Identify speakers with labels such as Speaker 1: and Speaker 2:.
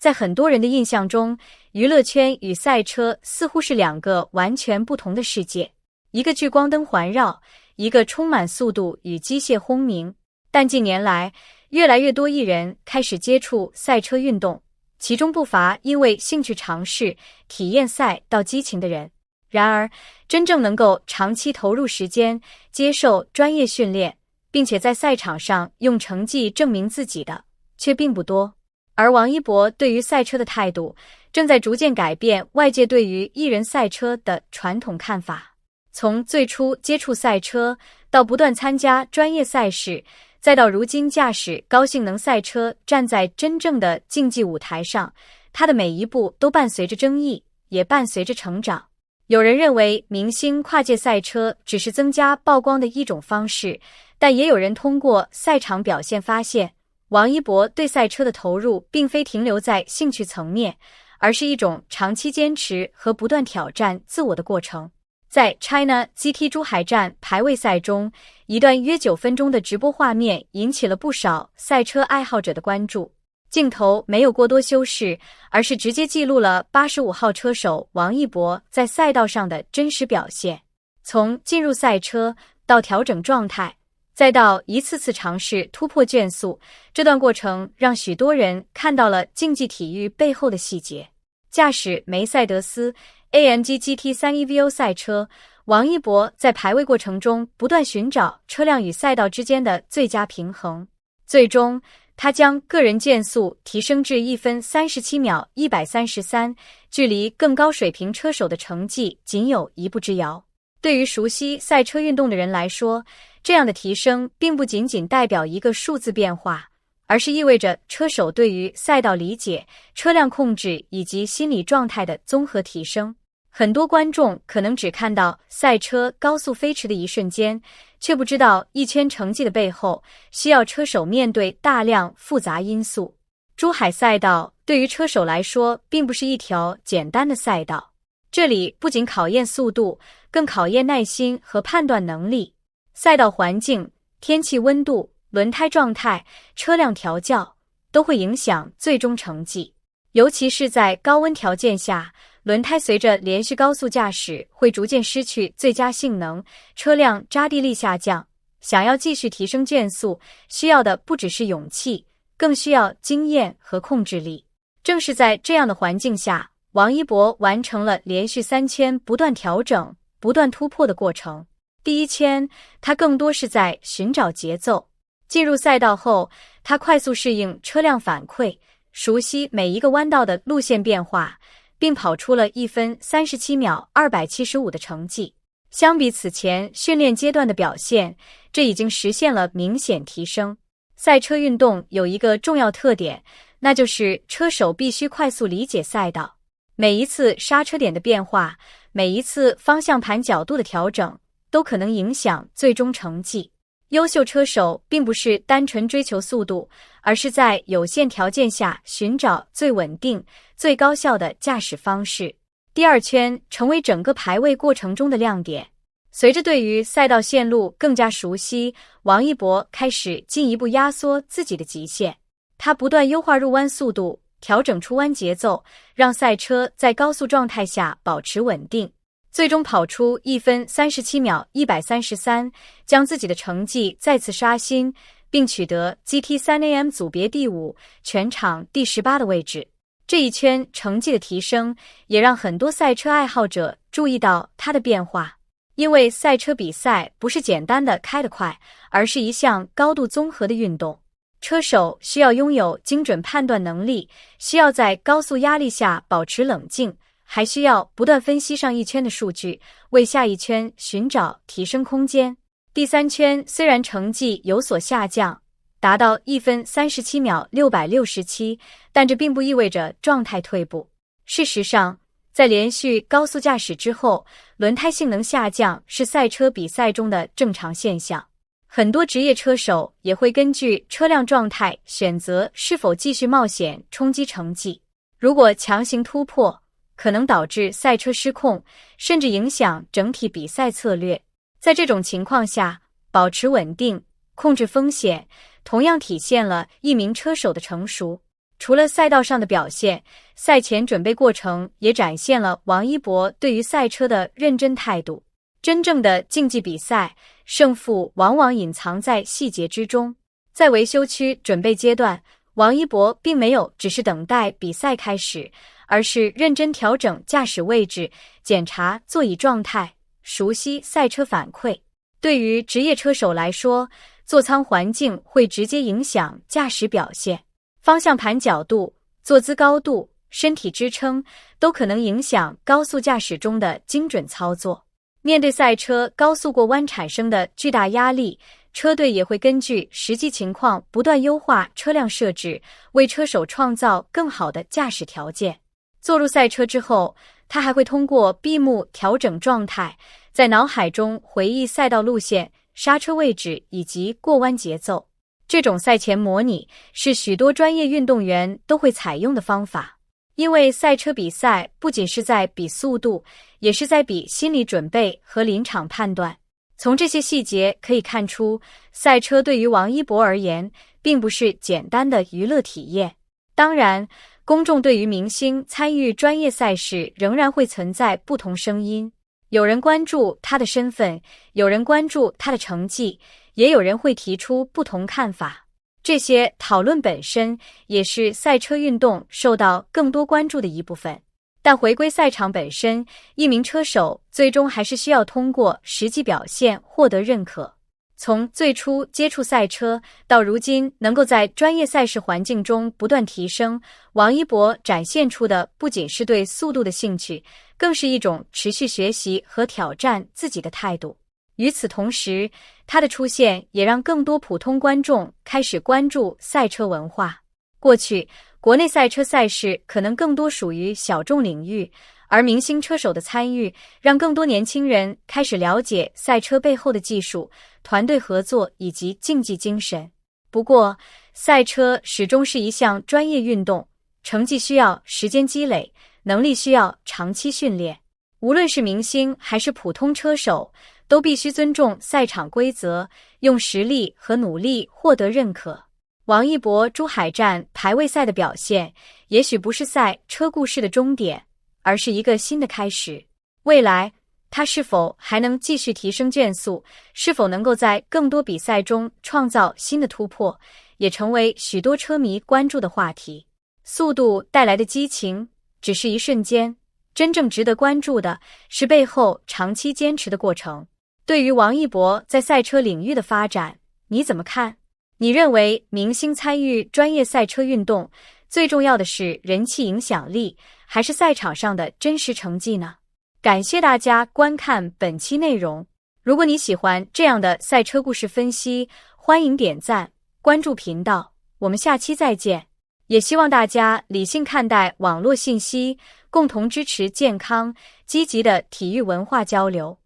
Speaker 1: 在很多人的印象中，娱乐圈与赛车似乎是两个完全不同的世界，一个聚光灯环绕，一个充满速度与机械轰鸣。但近年来，越来越多艺人开始接触赛车运动，其中不乏因为兴趣尝试、体验赛到激情的人。然而，真正能够长期投入时间、接受专业训练，并且在赛场上用成绩证明自己的，却并不多。而王一博对于赛车的态度，正在逐渐改变外界对于艺人赛车的传统看法。从最初接触赛车，到不断参加专业赛事，再到如今驾驶高性能赛车站在真正的竞技舞台上，他的每一步都伴随着争议，也伴随着成长。有人认为明星跨界赛车只是增加曝光的一种方式，但也有人通过赛场表现发现，王一博对赛车的投入并非停留在兴趣层面，而是一种长期坚持和不断挑战自我的过程。在 China GT 珠海站排位赛中，一段约9分钟的直播画面引起了不少赛车爱好者的关注。镜头没有过多修饰，而是直接记录了85号车手王一博在赛道上的真实表现。从进入赛车到调整状态，再到一次次尝试突破圈速，这段过程让许多人看到了竞技体育背后的细节。驾驶梅赛德斯 AMG GT3 EVO 赛车，王一博在排位过程中不断寻找车辆与赛道之间的最佳平衡，最终他将个人圈速提升至1分37秒133，距离更高水平车手的成绩仅有一步之遥。对于熟悉赛车运动的人来说，这样的提升并不仅仅代表一个数字变化，而是意味着车手对于赛道理解、车辆控制以及心理状态的综合提升。很多观众可能只看到赛车高速飞驰的一瞬间，却不知道一圈成绩的背后需要车手面对大量复杂因素。珠海赛道对于车手来说并不是一条简单的赛道，这里不仅考验速度，更考验耐心和判断能力。赛道环境、天气温度、轮胎状态、车辆调教都会影响最终成绩，尤其是在高温条件下，轮胎随着连续高速驾驶会逐渐失去最佳性能，车辆扎地力下降。想要继续提升圈速，需要的不只是勇气，更需要经验和控制力。正是在这样的环境下，王一博完成了连续3圈不断调整、不断突破的过程。第一圈，他更多是在寻找节奏。进入赛道后，他快速适应车辆反馈，熟悉每一个弯道的路线变化，并跑出了1分37秒275的成绩。相比此前训练阶段的表现，这已经实现了明显提升。赛车运动有一个重要特点，那就是车手必须快速理解赛道。每一次刹车点的变化，每一次方向盘角度的调整，都可能影响最终成绩。优秀车手并不是单纯追求速度，而是在有限条件下寻找最稳定、最高效的驾驶方式。第二圈成为整个排位过程中的亮点。随着对于赛道线路更加熟悉，王一博开始进一步压缩自己的极限。他不断优化入弯速度，调整出弯节奏，让赛车在高速状态下保持稳定。最终跑出1分37秒133，将自己的成绩再次刷新，并取得 GT3AM 组别第5、全场第18的位置。这一圈成绩的提升，也让很多赛车爱好者注意到他的变化。因为赛车比赛不是简单的开得快，而是一项高度综合的运动。车手需要拥有精准判断能力，需要在高速压力下保持冷静，还需要不断分析上一圈的数据，为下一圈寻找提升空间。第3圈虽然成绩有所下降，达到1分37秒667，但这并不意味着状态退步。事实上，在连续高速驾驶之后，轮胎性能下降是赛车比赛中的正常现象。很多职业车手也会根据车辆状态选择是否继续冒险冲击成绩。如果强行突破，可能导致赛车失控，甚至影响整体比赛策略。在这种情况下，保持稳定、控制风险，同样体现了一名车手的成熟。除了赛道上的表现，赛前准备过程也展现了王一博对于赛车的认真态度。真正的竞技比赛，胜负往往隐藏在细节之中。在维修区准备阶段，王一博并没有只是等待比赛开始，而是认真调整驾驶位置，检查座椅状态，熟悉赛车反馈。对于职业车手来说，座舱环境会直接影响驾驶表现，方向盘角度、坐姿高度、身体支撑都可能影响高速驾驶中的精准操作。面对赛车高速过弯产生的巨大压力，车队也会根据实际情况不断优化车辆设置，为车手创造更好的驾驶条件。坐入赛车之后，他还会通过闭目调整状态，在脑海中回忆赛道路线、刹车位置以及过弯节奏。这种赛前模拟是许多专业运动员都会采用的方法，因为赛车比赛不仅是在比速度，也是在比心理准备和临场判断。从这些细节可以看出，赛车对于王一博而言，并不是简单的娱乐体验。当然，公众对于明星参与专业赛事仍然会存在不同声音，有人关注他的身份，有人关注他的成绩，也有人会提出不同看法。这些讨论本身也是赛车运动受到更多关注的一部分。但回归赛场本身，一名车手最终还是需要通过实际表现获得认可。从最初接触赛车到如今能够在专业赛事环境中不断提升，王一博展现出的不仅是对速度的兴趣，更是一种持续学习和挑战自己的态度。与此同时，他的出现也让更多普通观众开始关注赛车文化。过去，国内赛车赛事可能更多属于小众领域，而明星车手的参与，让更多年轻人开始了解赛车背后的技术、团队合作以及竞技精神。不过，赛车始终是一项专业运动，成绩需要时间积累，能力需要长期训练。无论是明星还是普通车手，都必须尊重赛场规则，用实力和努力获得认可。王一博珠海站排位赛的表现，也许不是赛车故事的终点，而是一个新的开始。未来，他是否还能继续提升圈速，是否能够在更多比赛中创造新的突破，也成为许多车迷关注的话题。速度带来的激情只是一瞬间，真正值得关注的是背后长期坚持的过程。对于王一博在赛车领域的发展，你怎么看？你认为明星参与专业赛车运动，最重要的是人气影响力，还是赛场上的真实成绩呢？感谢大家观看本期内容。如果你喜欢这样的赛车故事分析，欢迎点赞、关注频道。我们下期再见。也希望大家理性看待网络信息，共同支持健康、积极的体育文化交流。